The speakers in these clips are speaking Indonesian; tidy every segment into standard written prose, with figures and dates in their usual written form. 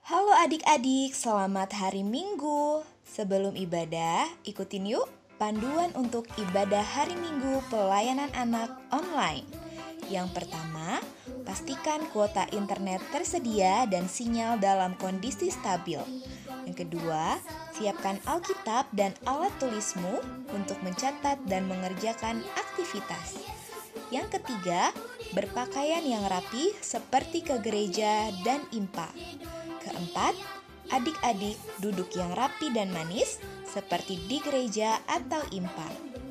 Halo adik-adik, selamat hari Minggu. Sebelum ibadah, ikutin yuk panduan untuk ibadah hari Minggu pelayanan anak online. Yang pertama, pastikan kuota internet tersedia dan sinyal dalam kondisi stabil. Yang kedua, siapkan Alkitab dan alat tulismu untuk mencatat dan mengerjakan aktivitas. Yang ketiga, berpakaian yang rapi seperti ke gereja dan impa. Keempat, adik-adik duduk yang rapi dan manis seperti di gereja atau impa.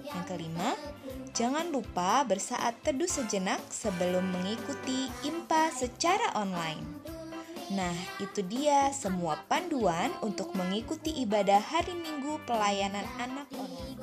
Yang kelima, jangan lupa bersaat teduh sejenak sebelum mengikuti impa secara online. Nah, itu dia semua panduan untuk mengikuti ibadah hari Minggu pelayanan anak online.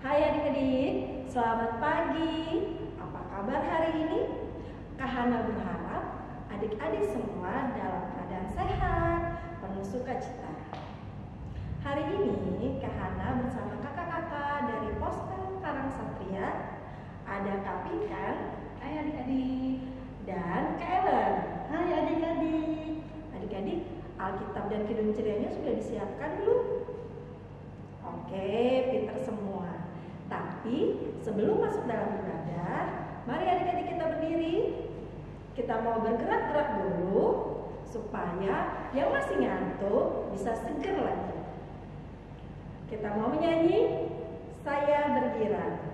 Hai adik-adik, selamat pagi. Apa kabar hari ini? Kak Hana berharap adik-adik semua dalam keadaan sehat, penuh sukacita. Hari ini Kak Hana bersama kakak-kakak dari Postal Karang Satria, ada Kak Pinkan, hai adik-adik, dan Kak Ellen, hai adik-adik. Adik-adik, Alkitab dan Kidung Cerianya sudah disiapkan belum? Oke, pinter semua. Tapi sebelum masuk dalam ibadah, mari adik-adik kita berdiri. Kita mau bergerak-gerak dulu supaya yang masih ngantuk bisa seger lagi. Kita mau menyanyi Saya Bergirang.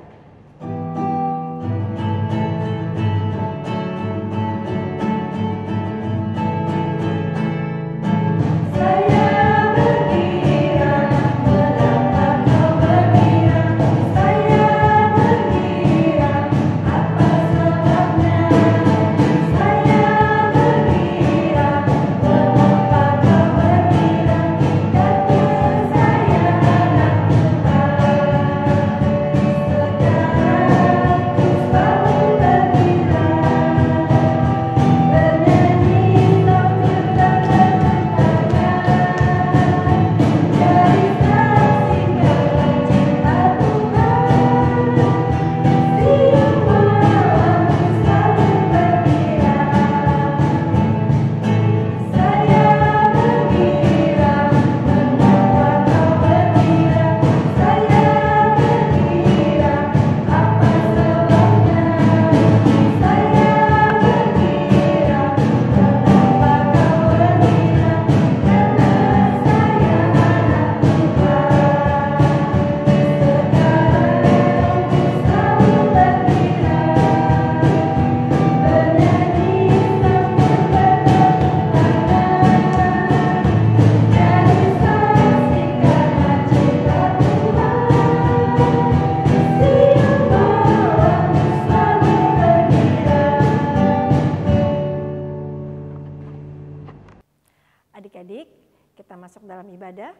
Adik-adik, kita masuk dalam ibadah.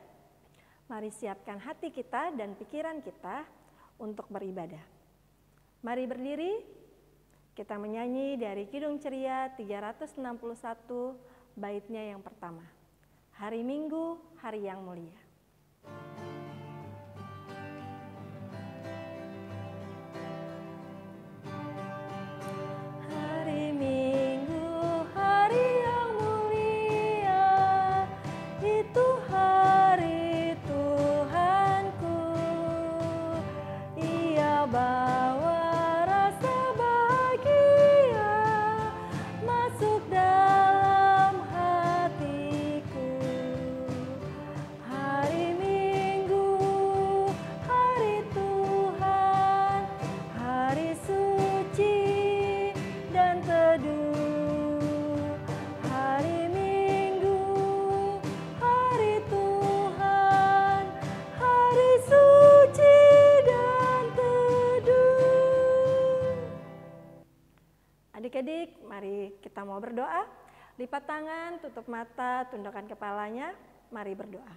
Mari siapkan hati kita dan pikiran kita untuk beribadah. Mari berdiri, kita menyanyi dari Kidung Ceria 361, baitnya yang pertama. Hari Minggu, hari yang mulia. Adik-adik, mari kita mau berdoa. Lipat tangan, tutup mata, tundukkan kepalanya. Mari berdoa.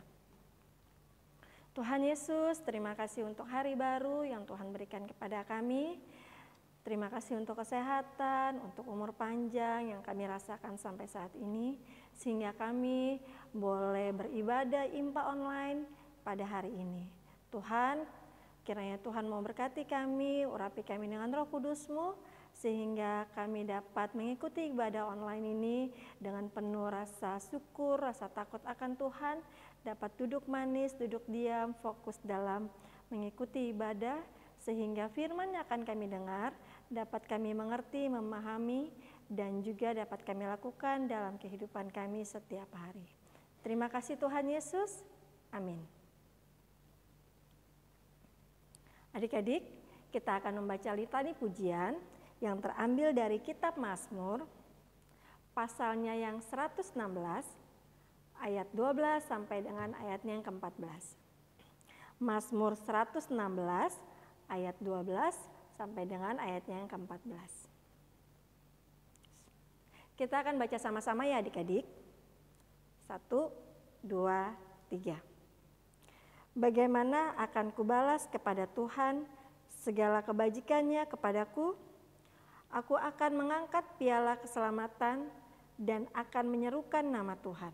Tuhan Yesus, terima kasih untuk hari baru yang Tuhan berikan kepada kami. Terima kasih untuk kesehatan, untuk umur panjang yang kami rasakan sampai saat ini. Sehingga kami boleh beribadah IMPA online pada hari ini. Tuhan, kiranya Tuhan mau berkati kami, urapi kami dengan Roh Kudus-Mu, sehingga kami dapat mengikuti ibadah online ini dengan penuh rasa syukur, rasa takut akan Tuhan, dapat duduk manis, duduk diam, fokus dalam mengikuti ibadah, sehingga firman yang akan kami dengar dapat kami mengerti, memahami, dan juga dapat kami lakukan dalam kehidupan kami setiap hari. Terima kasih Tuhan Yesus, amin. Adik-adik, kita akan membaca litani pujian yang terambil dari kitab Mazmur, pasalnya yang 116, ayat 12 sampai dengan ayatnya yang ke-14. Mazmur 116, ayat 12 sampai dengan ayatnya yang ke-14. Kita akan baca sama-sama ya adik-adik. 1, 2, 3. Bagaimana akan kubalas kepada Tuhan segala kebajikannya kepadaku? Aku akan mengangkat piala keselamatan dan akan menyerukan nama Tuhan.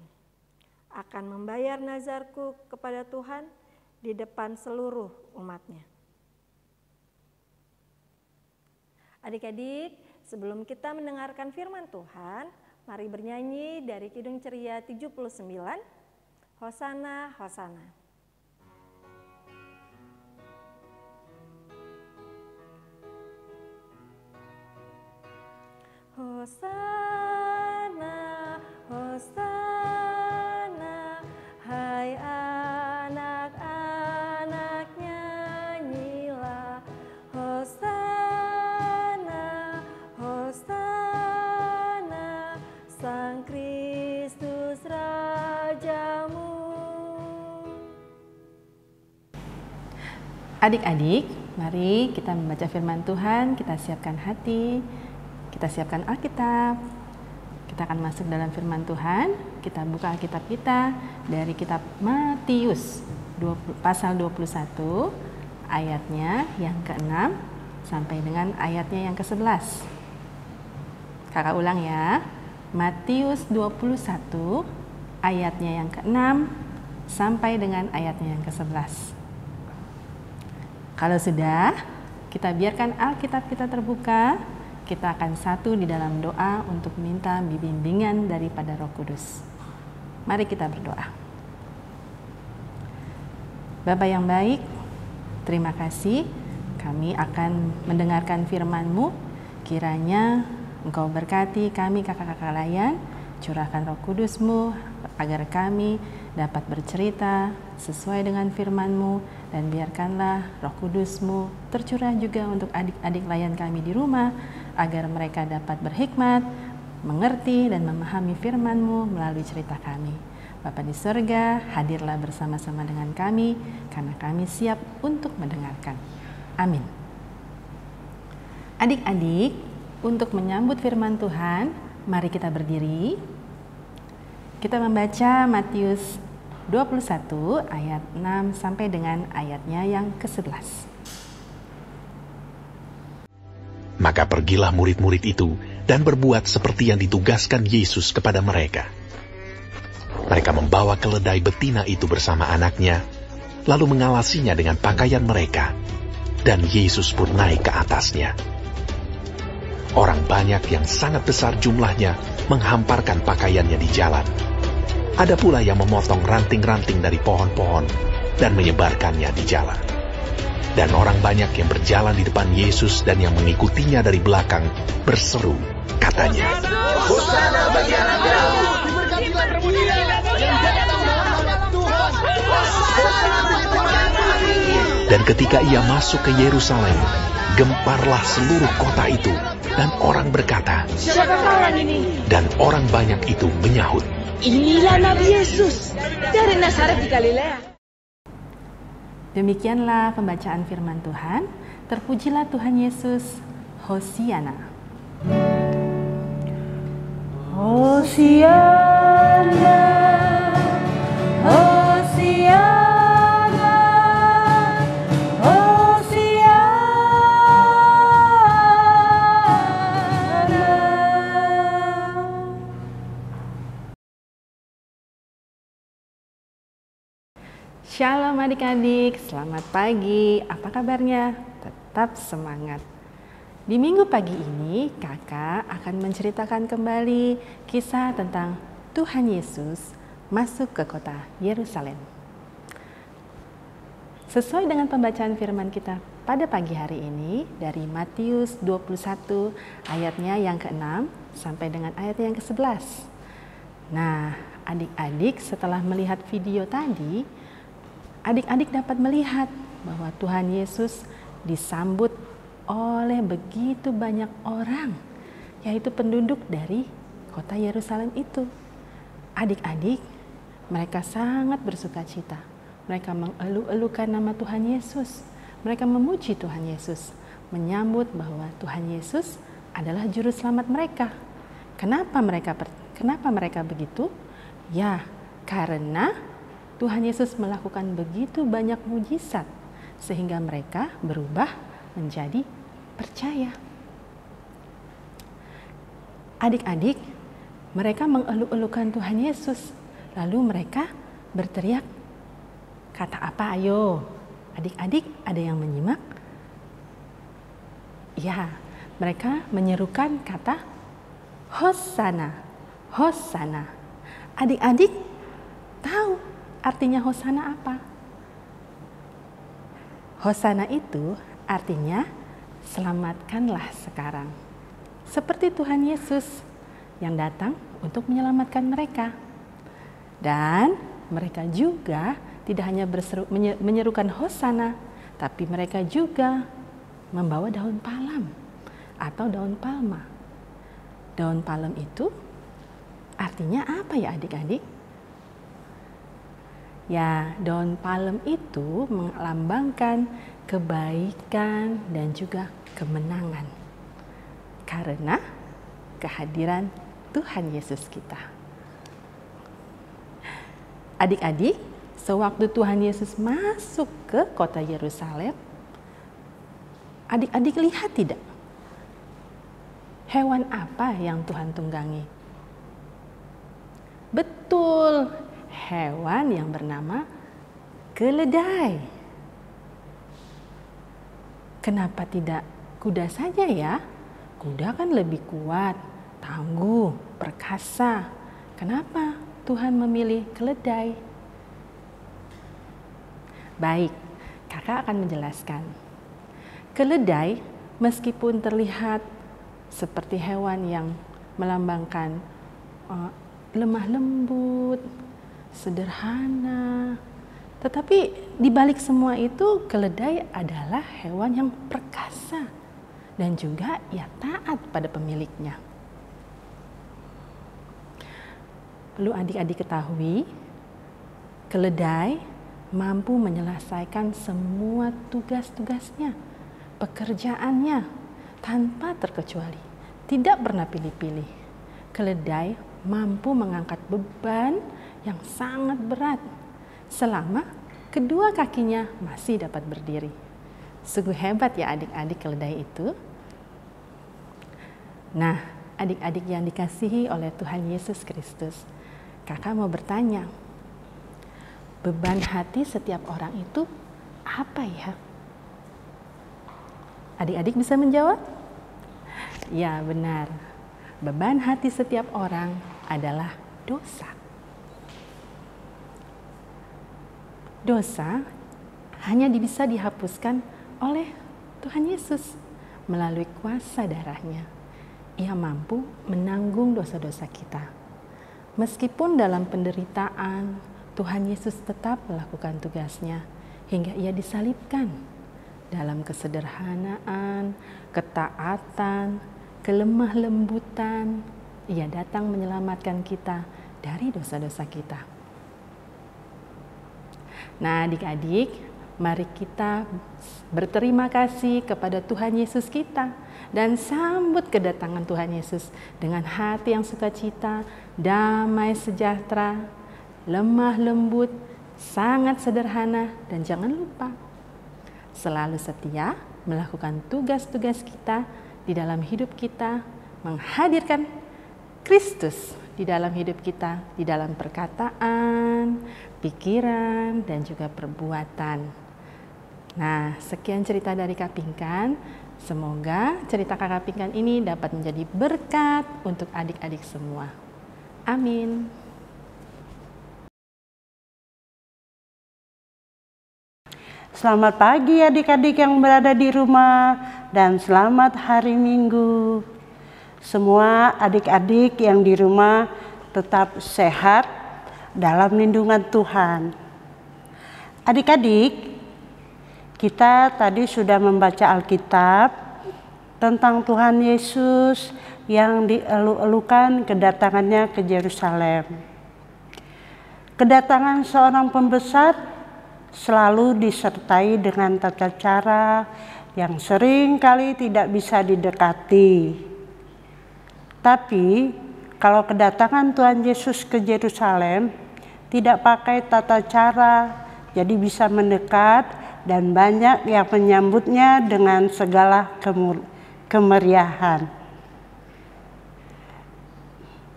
Akan membayar nazarku kepada Tuhan di depan seluruh umatnya. Adik-adik, sebelum kita mendengarkan firman Tuhan, mari bernyanyi dari Kidung Ceria 79, Hosana, Hosana. Hosana, Hosana, hai anak-anak nyanyilah. Hosana, Hosana, Sang Kristus Rajamu. Adik-adik, mari kita membaca firman Tuhan, kita siapkan hati. Kita siapkan Alkitab, kita akan masuk dalam firman Tuhan. Kita buka Alkitab kita dari kitab Matius pasal 21, ayatnya yang ke-6 sampai dengan ayatnya yang ke-11. Kakak ulang ya, Matius 21, ayatnya yang ke-6 sampai dengan ayatnya yang ke-11. Kalau sudah, kita biarkan Alkitab kita terbuka. Kita akan satu di dalam doa untuk minta bimbingan daripada Roh Kudus. Mari kita berdoa. Bapa yang baik, terima kasih kami akan mendengarkan firman-Mu. Kiranya Engkau berkati kami kakak-kakak layan, curahkan Roh Kudus-Mu agar kami dapat bercerita sesuai dengan firman-Mu, dan biarkanlah Roh Kudus-Mu tercurah juga untuk adik-adik layan kami di rumah, agar mereka dapat berhikmat, mengerti dan memahami firman-Mu melalui cerita kami. Bapa di surga, hadirlah bersama-sama dengan kami, karena kami siap untuk mendengarkan. Amin. Adik-adik, untuk menyambut firman Tuhan, mari kita berdiri. Kita membaca Matius 21 ayat 6 sampai dengan ayatnya yang ke-11. Maka pergilah murid-murid itu dan berbuat seperti yang ditugaskan Yesus kepada mereka. Mereka membawa keledai betina itu bersama anaknya, lalu mengalasinya dengan pakaian mereka, dan Yesus pun naik ke atasnya. Orang banyak yang sangat besar jumlahnya menghamparkan pakaiannya di jalan. Ada pula yang memotong ranting-ranting dari pohon-pohon dan menyebarkannya di jalan. Dan orang banyak yang berjalan di depan Yesus dan yang mengikutinya dari belakang berseru, katanya, Hosana bagi anak Daud, diberkatilah Dia yang datang dalam nama Tuhan. Hosana bagi Tuhan. Dan ketika ia masuk ke Yerusalem, gemparlah seluruh kota itu, dan orang berkata, Siapa kawan ini? dan orang banyak itu menyahut, Inilah Nabi Yesus dari Nazaret di Galilea. Demikianlah pembacaan firman Tuhan. Terpujilah Tuhan Yesus. Hosiana. Hosiana. Hosiana. Hosiana. Shalom adik-adik, selamat pagi. Apa kabarnya? Tetap semangat. Di minggu pagi ini, kakak akan menceritakan kembali kisah tentang Tuhan Yesus masuk ke kota Yerusalem. Sesuai dengan pembacaan firman kita pada pagi hari ini dari Matius 21 ayatnya yang ke-6 sampai dengan ayat yang ke-11. Nah, adik-adik setelah melihat video tadi, adik-adik dapat melihat bahwa Tuhan Yesus disambut oleh begitu banyak orang, yaitu penduduk dari kota Yerusalem itu. Adik-adik, mereka sangat bersuka cita. Mereka mengeluh-elukan nama Tuhan Yesus. Mereka memuji Tuhan Yesus, menyambut bahwa Tuhan Yesus adalah juru selamat mereka. Kenapa mereka begitu? Ya, karena Tuhan Yesus melakukan begitu banyak mujizat sehingga mereka berubah menjadi percaya. Adik-adik, mereka mengeluh-elukan Tuhan Yesus. Lalu mereka berteriak, kata apa ayo? Adik-adik ada yang menyimak? Ya, mereka menyerukan kata Hosana, Hosana. Adik-adik tahu artinya Hosana apa? Hosana itu artinya selamatkanlah sekarang. Seperti Tuhan Yesus yang datang untuk menyelamatkan mereka. Dan mereka juga tidak hanya menyerukan Hosana, tapi mereka juga membawa daun palem atau daun palma. Daun palem itu artinya apa ya adik-adik? Ya, daun palem itu melambangkan kebaikan dan juga kemenangan. Karena kehadiran Tuhan Yesus kita. Adik-adik, sewaktu Tuhan Yesus masuk ke kota Yerusalem, adik-adik lihat tidak? Hewan apa yang Tuhan tunggangi? Betul, hewan yang bernama keledai. Kenapa tidak kuda saja ya? Kuda kan lebih kuat, tangguh, perkasa. Kenapa Tuhan memilih keledai? Baik, kakak akan menjelaskan. Keledai meskipun terlihat seperti hewan yang melambangkan lemah lembut, sederhana, tetapi di balik semua itu keledai adalah hewan yang perkasa dan juga ia taat pada pemiliknya. Perlu adik-adik ketahui, keledai mampu menyelesaikan semua tugas-tugasnya, pekerjaannya tanpa terkecuali, tidak pernah pilih-pilih. Keledai mampu mengangkat beban yang sangat berat selama kedua kakinya masih dapat berdiri. Sungguh hebat ya adik-adik keledai itu. Nah, adik-adik yang dikasihi oleh Tuhan Yesus Kristus, kakak mau bertanya, beban hati setiap orang itu apa ya? Adik-adik bisa menjawab? Ya, benar. Beban hati setiap orang adalah dosa. Dosa hanya bisa dihapuskan oleh Tuhan Yesus melalui kuasa darahnya. Ia mampu menanggung dosa-dosa kita. Meskipun dalam penderitaan, Tuhan Yesus tetap melakukan tugasnya hingga ia disalibkan. Dalam kesederhanaan, ketaatan, kelemah lembutan, ia datang menyelamatkan kita dari dosa-dosa kita. Nah, adik-adik, mari kita berterima kasih kepada Tuhan Yesus kita dan sambut kedatangan Tuhan Yesus dengan hati yang sukacita, damai sejahtera, lemah lembut, sangat sederhana, dan jangan lupa selalu setia melakukan tugas-tugas kita di dalam hidup kita, menghadirkan Kristus di dalam hidup kita, di dalam perkataan, pikiran, dan juga perbuatan. Nah, sekian cerita dari Kak Pinkan. Semoga cerita Kakak Pinkan ini dapat menjadi berkat untuk adik-adik semua. Amin. Selamat pagi adik-adik yang berada di rumah dan selamat hari Minggu. Semua adik-adik yang di rumah tetap sehat dalam lindungan Tuhan. Adik-adik, kita tadi sudah membaca Alkitab tentang Tuhan Yesus yang dielu-elukan kedatangannya ke Yerusalem. Kedatangan seorang pembesar selalu disertai dengan tata cara yang sering kali tidak bisa didekati. Tapi kalau kedatangan Tuhan Yesus ke Yerusalem tidak pakai tata cara, jadi bisa mendekat dan banyak yang menyambutnya dengan segala kemeriahan.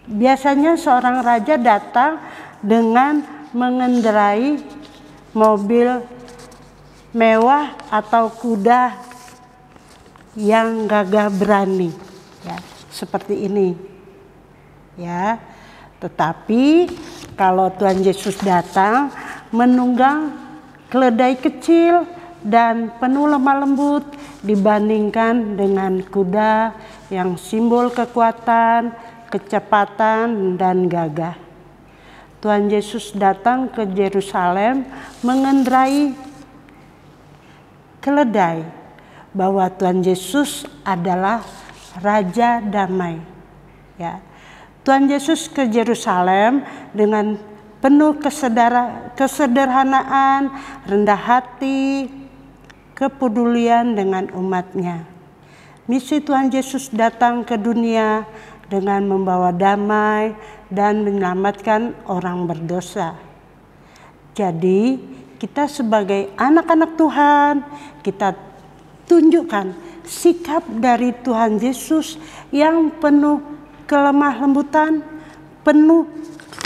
Biasanya seorang raja datang dengan mengendarai mobil mewah atau kuda yang gagah berani, ya, seperti ini, ya. Tetapi kalau Tuhan Yesus datang menunggang keledai kecil dan penuh lemah lembut dibandingkan dengan kuda yang simbol kekuatan, kecepatan, dan gagah. Tuhan Yesus datang ke Yerusalem mengendarai keledai, bahwa Tuhan Yesus adalah Raja Damai. Ya. Tuhan Yesus ke Yerusalem dengan penuh kesederhanaan, rendah hati, kepedulian dengan umatnya. Misi Tuhan Yesus datang ke dunia dengan membawa damai dan menyelamatkan orang berdosa. Jadi kita sebagai anak-anak Tuhan, kita tunjukkan sikap dari Tuhan Yesus yang penuh kelemah lembutan, penuh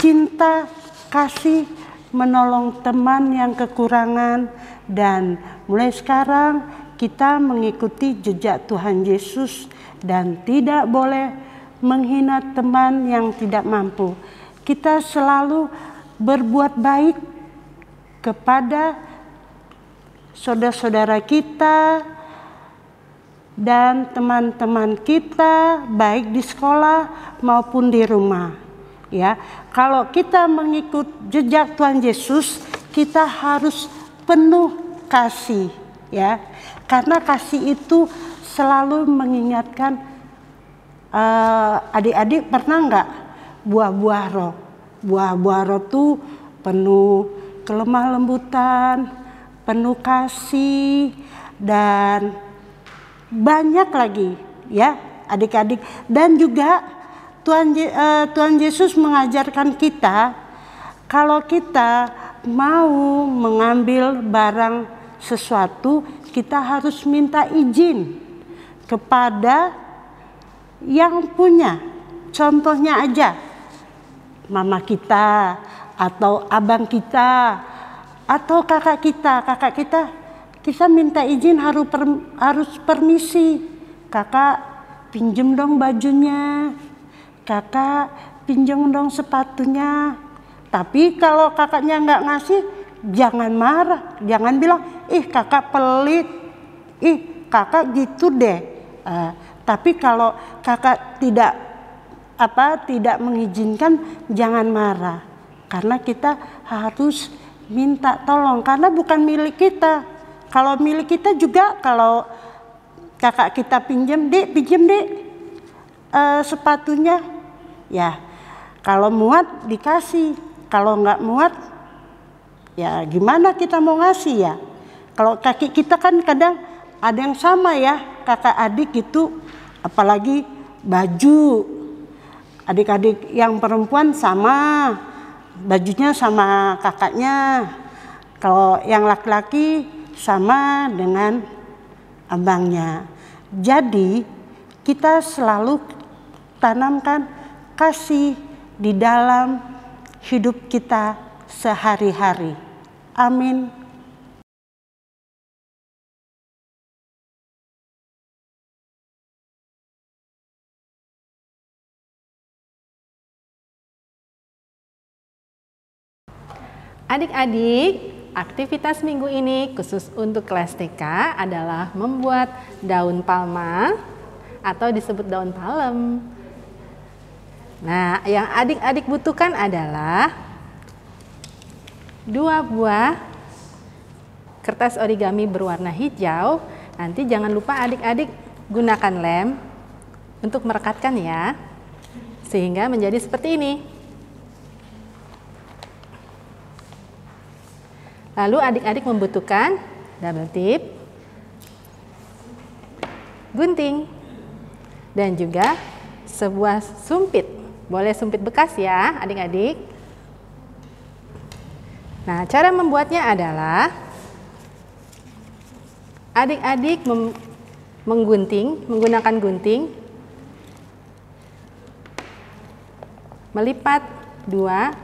cinta, kasih, menolong teman yang kekurangan, dan mulai sekarang kita mengikuti jejak Tuhan Yesus dan tidak boleh menghina teman yang tidak mampu. Kita selalu berbuat baik kepada saudara-saudara kita dan teman-teman kita, baik di sekolah maupun di rumah. Ya, kalau kita mengikut jejak Tuhan Yesus, kita harus penuh kasih, ya. Karena kasih itu selalu mengingatkan. Adik-adik pernah nggak buah-buah roh? Buah-buah roh itu penuh kelemah lembutan, penuh kasih, dan banyak lagi, ya adik-adik. Dan juga Tuhan Yesus mengajarkan kita, kalau kita mau mengambil barang sesuatu, kita harus minta izin kepada yang punya. Contohnya aja, mama kita atau abang kita atau kakak kita, kita minta izin harus permisi. Kakak pinjem dong bajunya, kakak pinjem dong sepatunya. Tapi kalau kakaknya nggak ngasih, jangan marah, jangan bilang, ih kakak pelit, ih kakak gitu deh. Tapi kalau kakak tidak mengizinkan, jangan marah, karena kita harus minta tolong, karena bukan milik kita. Kalau milik kita juga, kalau kakak kita pinjem dek sepatunya, ya kalau muat dikasih. Kalau nggak muat, ya gimana kita mau ngasih ya? Kalau kaki kita kan kadang ada yang sama ya, kakak adik itu, apalagi baju. Adik-adik yang perempuan sama, bajunya sama kakaknya. Kalau yang laki-laki sama dengan abangnya. Jadi kita selalu tanamkan kasih di dalam hidup kita sehari-hari. Amin. Adik-adik, aktivitas minggu ini khusus untuk kelas TK adalah membuat daun palma atau disebut daun palem. Nah, yang adik-adik butuhkan adalah 2 buah kertas origami berwarna hijau. Nanti jangan lupa adik-adik gunakan lem untuk merekatkan ya, sehingga menjadi seperti ini. Lalu adik-adik membutuhkan double tip, gunting, dan juga sebuah sumpit. Boleh sumpit bekas ya adik-adik. Nah, cara membuatnya adalah adik-adik menggunakan gunting, melipat 2,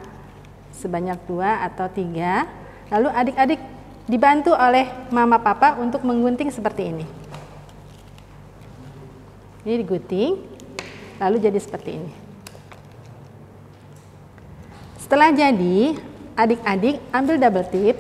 sebanyak 2 atau 3. Lalu adik-adik dibantu oleh mama papa untuk menggunting seperti ini. Ini digunting, lalu jadi seperti ini. Setelah jadi, adik-adik ambil double tip,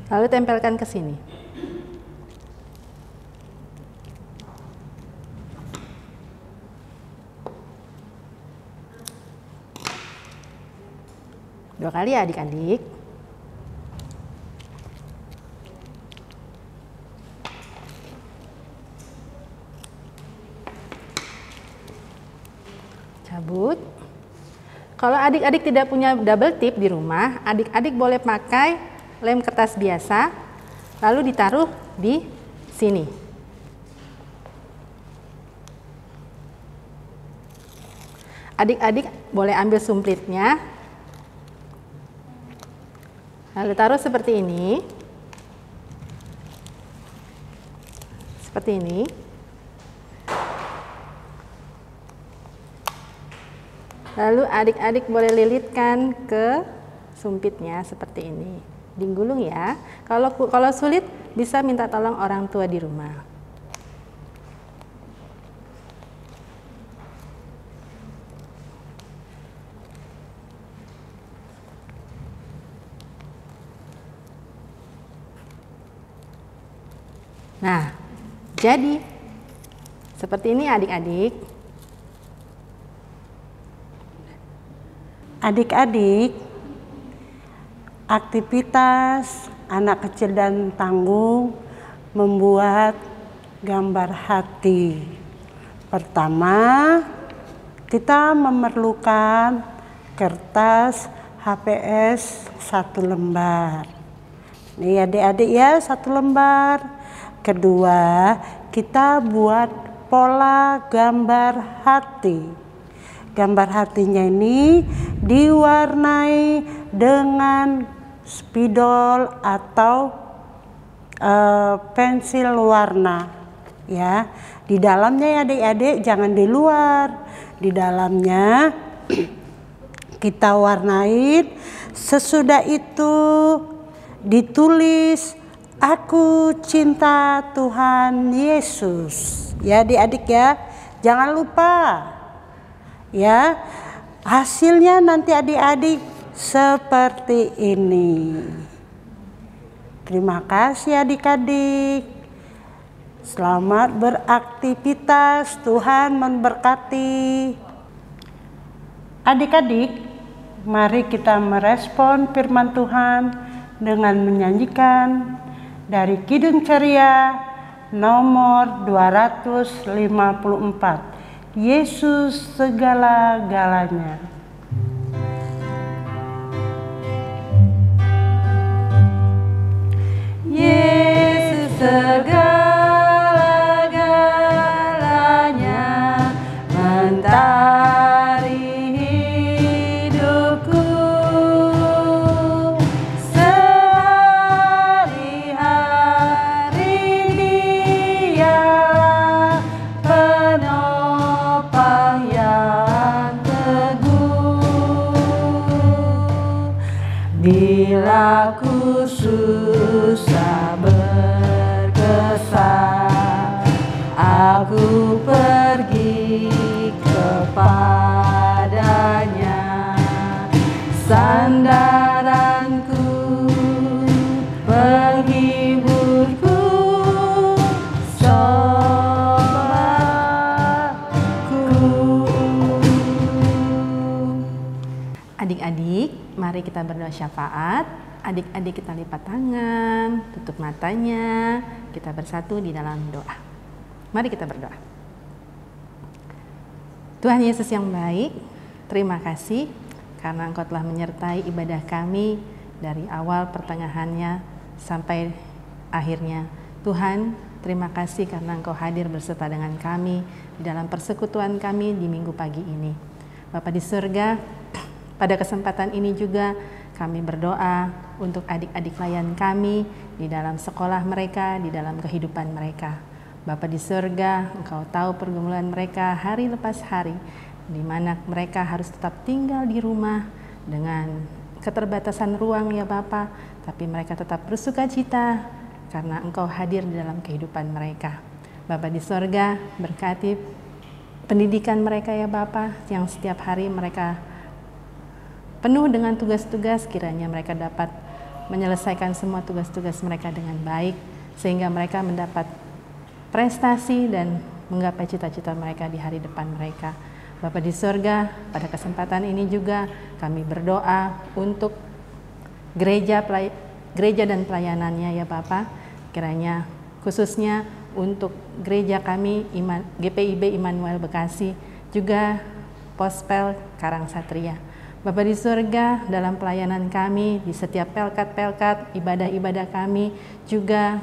lalu tempelkan ke sini. Dua kali ya adik-adik. Cabut. Kalau adik-adik tidak punya double tip di rumah, adik-adik boleh pakai lem kertas biasa, lalu ditaruh di sini. Adik-adik boleh ambil sumplitnya, lalu taruh seperti ini. Seperti ini. Lalu adik-adik boleh lilitkan ke sumpitnya seperti ini. Digulung ya. Kalau sulit bisa minta tolong orang tua di rumah. Nah, jadi seperti ini adik-adik. Adik-adik, aktivitas anak kecil dan tanggung membuat gambar hati. Pertama, kita memerlukan kertas HPS 1 lembar. Nih adik-adik ya, 1 lembar. Kedua, kita buat pola gambar hati. Gambar hatinya ini diwarnai dengan spidol atau pensil warna. Ya, di dalamnya ya adik-adik, jangan di luar. Di dalamnya kita warnai. Sesudah itu ditulis, aku cinta Tuhan Yesus. Ya adik-adik ya, jangan lupa. Ya, hasilnya nanti adik-adik seperti ini. Terima kasih adik-adik. Selamat beraktivitas, Tuhan memberkati. Adik-adik, mari kita merespon firman Tuhan dengan menyanyikan dari Kidung Ceria nomor 254. Yesus segala-galanya. Yesus segala-galanya, mentari hidupku. Sehari-hari Dialah penopang yang teguh. Bila ku susah berkesan, aku pergi kepadanya. Sandaranku, penghiburku, sobatku. Adik-adik, mari kita berdoa syafaat. Adik-adik kita lipat tangan, tutup matanya, kita bersatu di dalam doa. Mari kita berdoa. Tuhan Yesus yang baik, terima kasih karena Engkau telah menyertai ibadah kami dari awal pertengahannya sampai akhirnya. Tuhan, terima kasih karena Engkau hadir berserta dengan kami di dalam persekutuan kami di minggu pagi ini. Bapa di surga, pada kesempatan ini juga kami berdoa untuk adik-adik layan kami di dalam sekolah mereka, di dalam kehidupan mereka. Bapa di surga, Engkau tahu pergumulan mereka hari lepas hari, di mana mereka harus tetap tinggal di rumah dengan keterbatasan ruang ya Bapa, tapi mereka tetap bersuka cita karena Engkau hadir di dalam kehidupan mereka. Bapa di surga, berkati pendidikan mereka ya Bapa, yang setiap hari mereka penuh dengan tugas-tugas, kiranya mereka dapat menyelesaikan semua tugas-tugas mereka dengan baik, sehingga mereka mendapat prestasi dan menggapai cita-cita mereka di hari depan mereka. Bapa di surga, pada kesempatan ini juga kami berdoa untuk gereja dan pelayanannya ya Bapa, kiranya khususnya untuk gereja kami GPIB Immanuel Bekasi, juga Pospel Karangsatria. Bapa di surga, dalam pelayanan kami, di setiap pelkat-pelkat, ibadah-ibadah kami, juga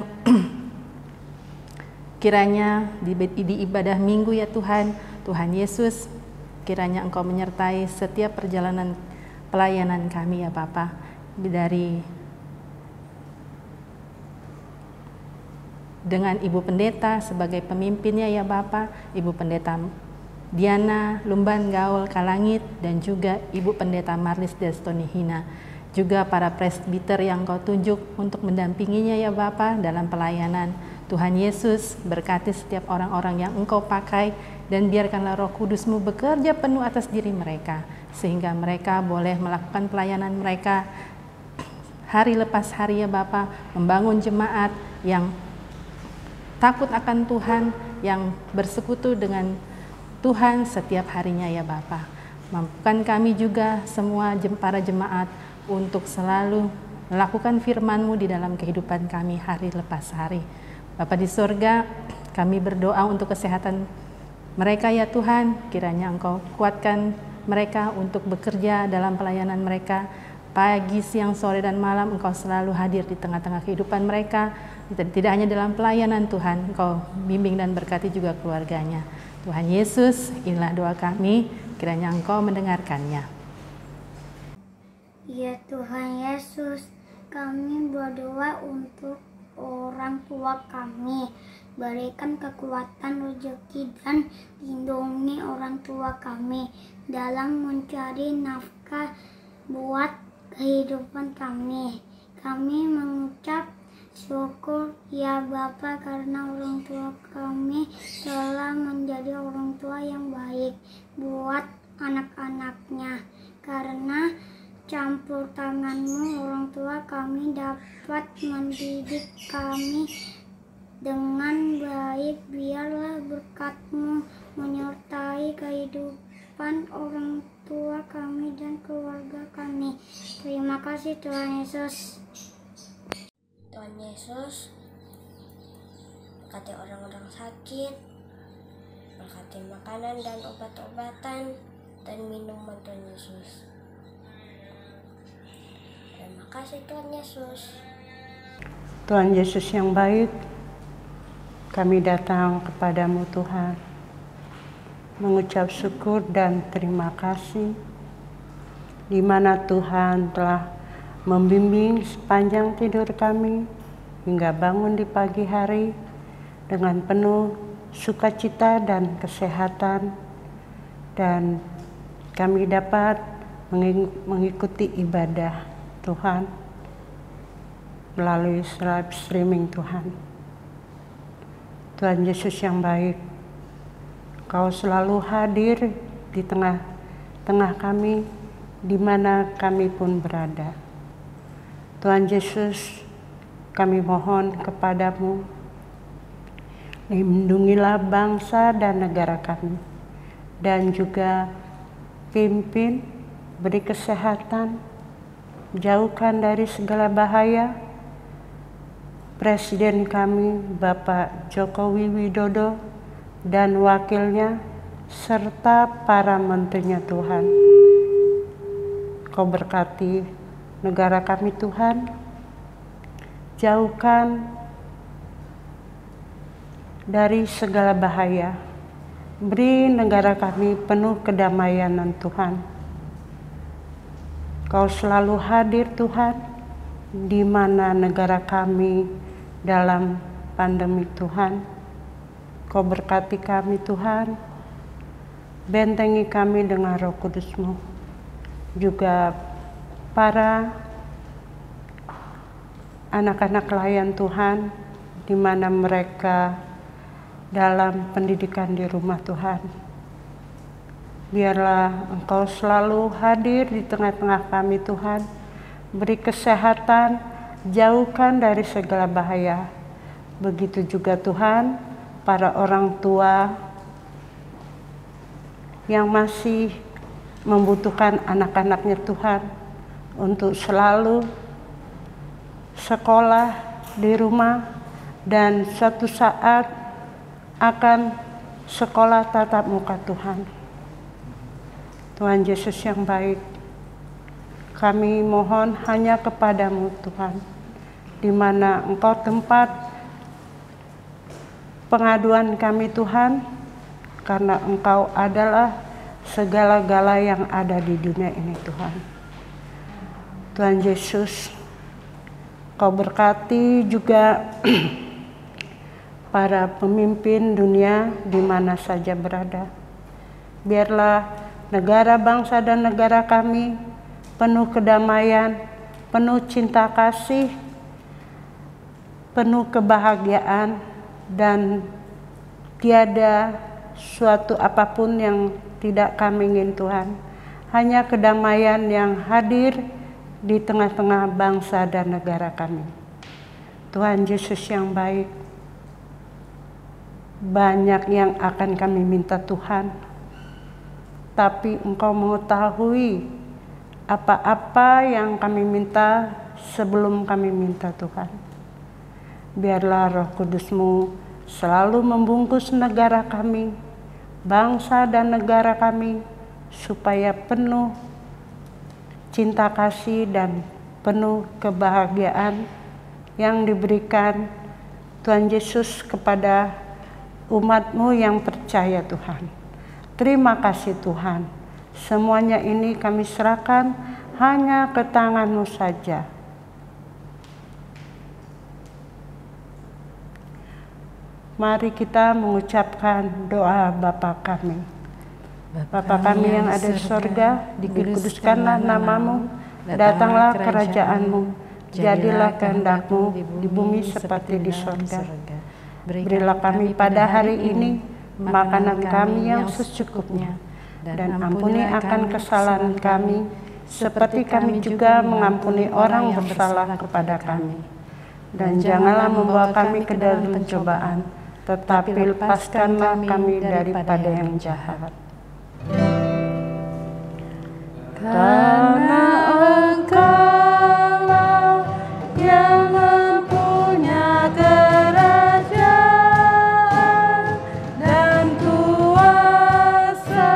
kiranya di ibadah minggu ya Tuhan, Tuhan Yesus, kiranya Engkau menyertai setiap perjalanan pelayanan kami ya Bapa, dengan Ibu Pendeta sebagai pemimpinnya ya Bapa, Ibu Pendeta Diana Lumban Gaul Kalangit, dan juga Ibu Pendeta Marlis Destoni Hina, juga para presbiter yang Kau tunjuk untuk mendampinginya ya Bapa dalam pelayanan. Tuhan Yesus, berkati setiap orang-orang yang Engkau pakai, dan biarkanlah Roh Kudus-Mu bekerja penuh atas diri mereka, sehingga mereka boleh melakukan pelayanan mereka hari lepas hari ya Bapa, membangun jemaat yang takut akan Tuhan, yang bersekutu dengan Tuhan setiap harinya ya Bapa. Mampukan kami juga semua para jemaat untuk selalu melakukan firman-Mu di dalam kehidupan kami hari lepas hari. Bapa di surga, kami berdoa untuk kesehatan mereka ya Tuhan. Kiranya Engkau kuatkan mereka untuk bekerja dalam pelayanan mereka. Pagi, siang, sore, dan malam Engkau selalu hadir di tengah-tengah kehidupan mereka. Tidak hanya dalam pelayanan Tuhan, Engkau bimbing dan berkati juga keluarganya. Tuhan Yesus, inilah doa kami, kiranya Engkau mendengarkannya. Ya Tuhan Yesus, kami berdoa untuk orang tua kami. Berikan kekuatan, rezeki, dan lindungi orang tua kami dalam mencari nafkah buat kehidupan kami. Kami mengucap syukur ya Bapa karena orang tua kami telah menjadi orang tua yang baik buat anak-anaknya. Karena campur tangan-Mu orang tua kami dapat mendidik kami dengan baik. Biarlah berkat-Mu menyertai kehidupan orang tua kami dan keluarga kami. Terima kasih Tuhan Yesus. Tuhan Yesus, berkati orang-orang sakit, berkati makanan dan obat-obatan dan minuman Tuhan Yesus. Terima kasih Tuhan Yesus. Tuhan Yesus yang baik, kami datang kepadamu Tuhan, mengucap syukur dan terima kasih di mana Tuhan telah membimbing sepanjang tidur kami hingga bangun di pagi hari dengan penuh sukacita dan kesehatan, dan kami dapat mengikuti ibadah Tuhan melalui live streaming Tuhan. Tuhan Yesus yang baik, Kau selalu hadir di tengah-tengah kami, di mana kami pun berada. Tuhan Yesus, kami mohon kepadamu, lindungilah bangsa dan negara kami, dan juga pimpin, beri kesehatan, jauhkan dari segala bahaya Presiden kami Bapak Jokowi Widodo dan wakilnya serta para menterinya Tuhan. Kau berkati negara kami Tuhan, jauhkan dari segala bahaya, beri negara kami penuh kedamaian Tuhan. Kau selalu hadir Tuhan, di mana negara kami dalam pandemi Tuhan. Kau berkati kami Tuhan, bentengi kami dengan Roh Kudus-Mu. Juga para anak-anak pelayan Tuhan, di mana mereka dalam pendidikan di rumah Tuhan. Biarlah Engkau selalu hadir di tengah-tengah kami Tuhan, beri kesehatan, jauhkan dari segala bahaya. Begitu juga Tuhan, para orang tua yang masih membutuhkan anak-anaknya Tuhan untuk selalu sekolah di rumah dan suatu saat akan sekolah tatap muka Tuhan. Tuhan Yesus yang baik, kami mohon hanya kepadamu Tuhan, di mana Engkau tempat pengaduan kami Tuhan, karena Engkau adalah segala-gala yang ada di dunia ini Tuhan. Tuhan Yesus, Kau berkati juga para pemimpin dunia di mana saja berada. Biarlah negara, bangsa, dan negara kami penuh kedamaian, penuh cinta kasih, penuh kebahagiaan, dan tiada suatu apapun yang tidak kami ingin Tuhan. Hanya kedamaian yang hadir di tengah-tengah bangsa dan negara kami. Tuhan Yesus yang baik, banyak yang akan kami minta Tuhan, tapi Engkau mengetahui apa-apa yang kami minta sebelum kami minta Tuhan. Biarlah Roh Kudus-Mu selalu membungkus negara kami, bangsa dan negara kami, supaya penuh cinta kasih dan penuh kebahagiaan yang diberikan Tuhan Yesus kepada umat-Mu yang percaya, Tuhan. Terima kasih Tuhan. Semuanya ini kami serahkan hanya ke tangan-Mu saja. Mari kita mengucapkan doa Bapa kami. Bapa kami yang ada di sorga, dikuduskanlah nama-Mu, datanglah kerajaan-Mu, jadilah kehendak-Mu di bumi seperti di sorga. Berilah kami pada hari ini makanan kami yang secukupnya, dan ampuni akan kesalahan kami, seperti kami juga mengampuni orang yang bersalah kepada kami. Dan janganlah membawa kami ke dalam pencobaan, tetapi lepaskanlah kami daripada yang jahat. Karena Engkau-lah yang mempunyai kerajaan dan kuasa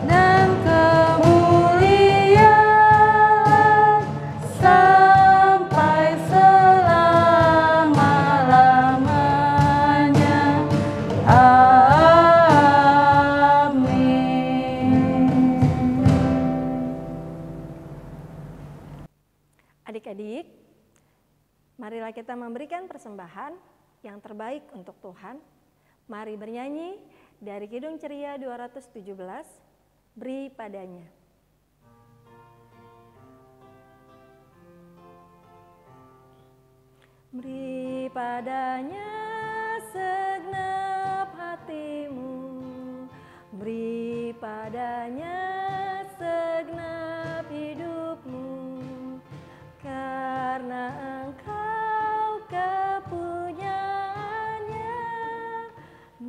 dan kemuliaan sampai selama-lamanya. Adik-adik, marilah kita memberikan persembahan yang terbaik untuk Tuhan. Mari bernyanyi dari Kidung Ceria 217, Beri Padanya. Beri padanya segenap hatimu, beri padanya segenap hidupmu, karena Engkau kepunyaannya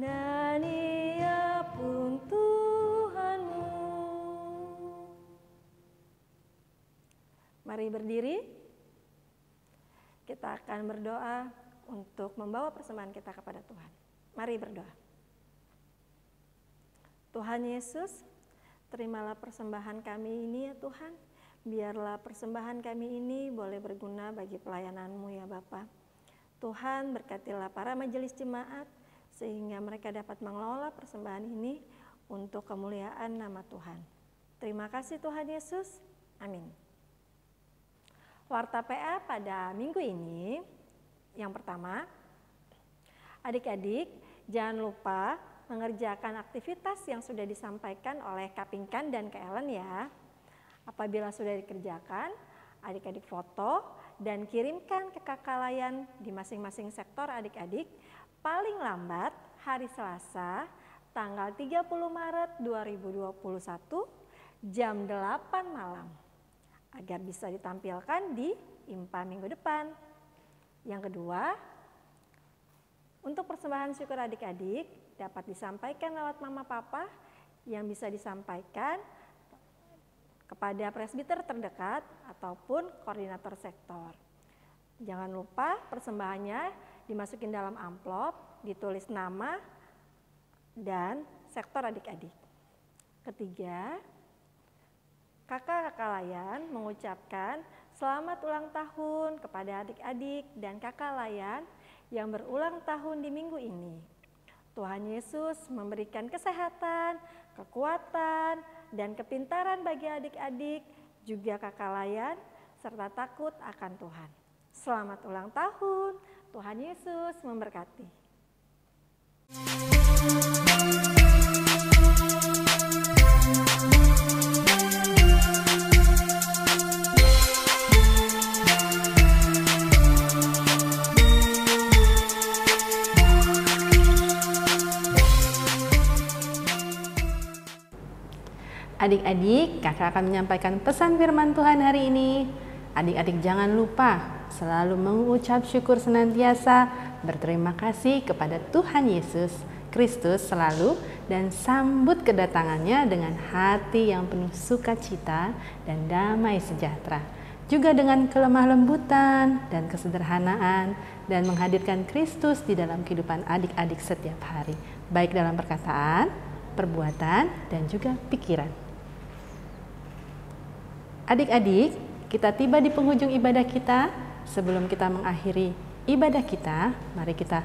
dan Ia pun Tuhanmu. Mari berdiri. Kita akan berdoa untuk membawa persembahan kita kepada Tuhan. Mari berdoa. Tuhan Yesus, terimalah persembahan kami ini ya Tuhan. Biarlah persembahan kami ini boleh berguna bagi pelayanan-Mu ya Bapa. Tuhan, berkatilah para majelis jemaat sehingga mereka dapat mengelola persembahan ini untuk kemuliaan nama Tuhan. Terima kasih Tuhan Yesus. Amin. Warta PA pada minggu ini, yang pertama, adik-adik jangan lupa mengerjakan aktivitas yang sudah disampaikan oleh Kak Pinkan dan Kak Ellen ya. Apabila sudah dikerjakan, adik-adik foto dan kirimkan ke kakak layan di masing-masing sektor adik-adik paling lambat hari Selasa tanggal 30 Maret 2021 jam 8 malam. Agar bisa ditampilkan di IMPA minggu depan. Yang kedua, untuk persembahan syukur adik-adik dapat disampaikan lewat mama papa yang bisa disampaikan kepada presbiter terdekat ataupun koordinator sektor. Jangan lupa persembahannya dimasukin dalam amplop, ditulis nama dan sektor adik-adik. Ketiga, kakak-kakak layan mengucapkan selamat ulang tahun kepada adik-adik dan kakak layan yang berulang tahun di minggu ini. Tuhan Yesus memberikan kesehatan, kekuatan, dan kepintaran bagi adik-adik, juga kakak layan, serta takut akan Tuhan. Selamat ulang tahun, Tuhan Yesus memberkati. Adik-adik, kakak akan menyampaikan pesan firman Tuhan hari ini. Adik-adik jangan lupa selalu mengucap syukur senantiasa, berterima kasih kepada Tuhan Yesus Kristus selalu, dan sambut kedatangannya dengan hati yang penuh sukacita dan damai sejahtera. juga dengan kelemah lembutan dan kesederhanaan, dan menghadirkan Kristus di dalam kehidupan adik-adik setiap hari, baik dalam perkataan, perbuatan, dan juga pikiran. Adik-adik, kita tiba di penghujung ibadah kita. Sebelum kita mengakhiri ibadah kita, mari kita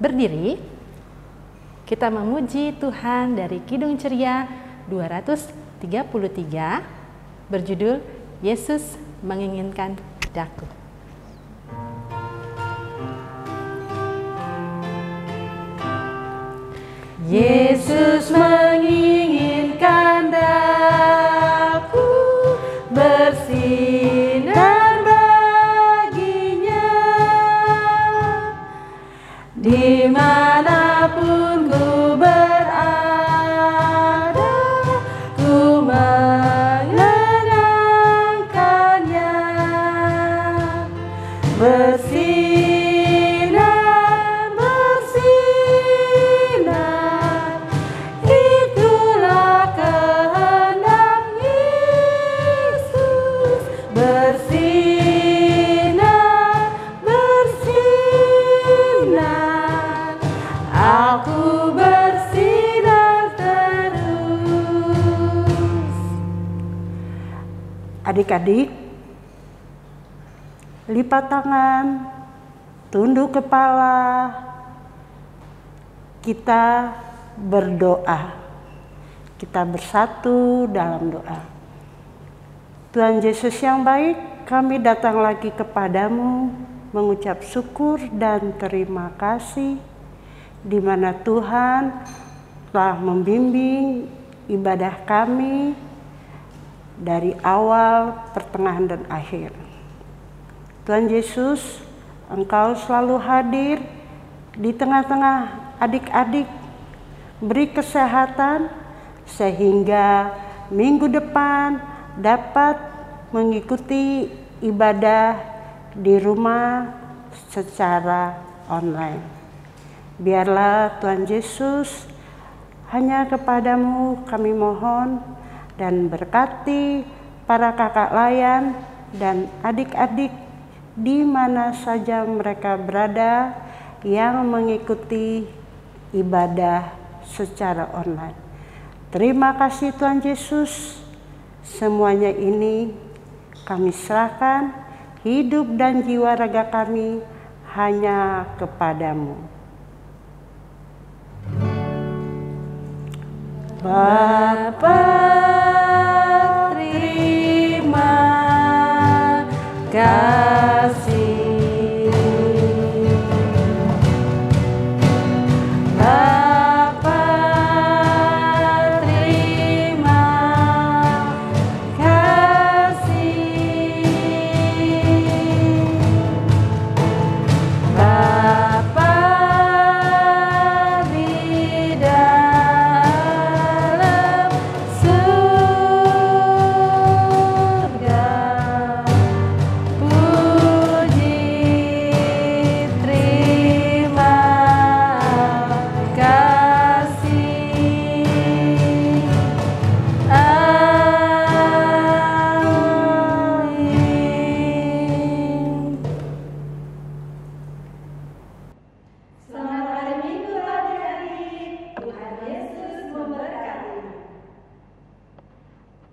berdiri. Kita memuji Tuhan dari Kidung Ceria 233 berjudul Yesus Menginginkan Daku. Yesus menginginkan daku bersinar baginya, dimanapun ku berada, ku mengenangkannya. Bersinar, bersinar, itulah kehendak Yesus. Bersinar, bersinar, aku bersinar terus. Adik-adik, lipat tangan, tunduk kepala, kita berdoa. Kita bersatu dalam doa. Tuhan Yesus yang baik, kami datang lagi kepadamu mengucap syukur dan terima kasih di mana Tuhan telah membimbing ibadah kami dari awal, pertengahan, dan akhir. Tuhan Yesus, Engkau selalu hadir di tengah-tengah adik-adik, beri kesehatan sehingga minggu depan dapat mengikuti ibadah di rumah secara online. Biarlah Tuhan Yesus, hanya kepadamu kami mohon, dan berkati para kakak layan dan adik-adik di mana saja mereka berada yang mengikuti ibadah secara online. Terima kasih Tuhan Yesus, semuanya ini kami serahkan, hidup dan jiwa raga kami hanya kepadamu. Bapa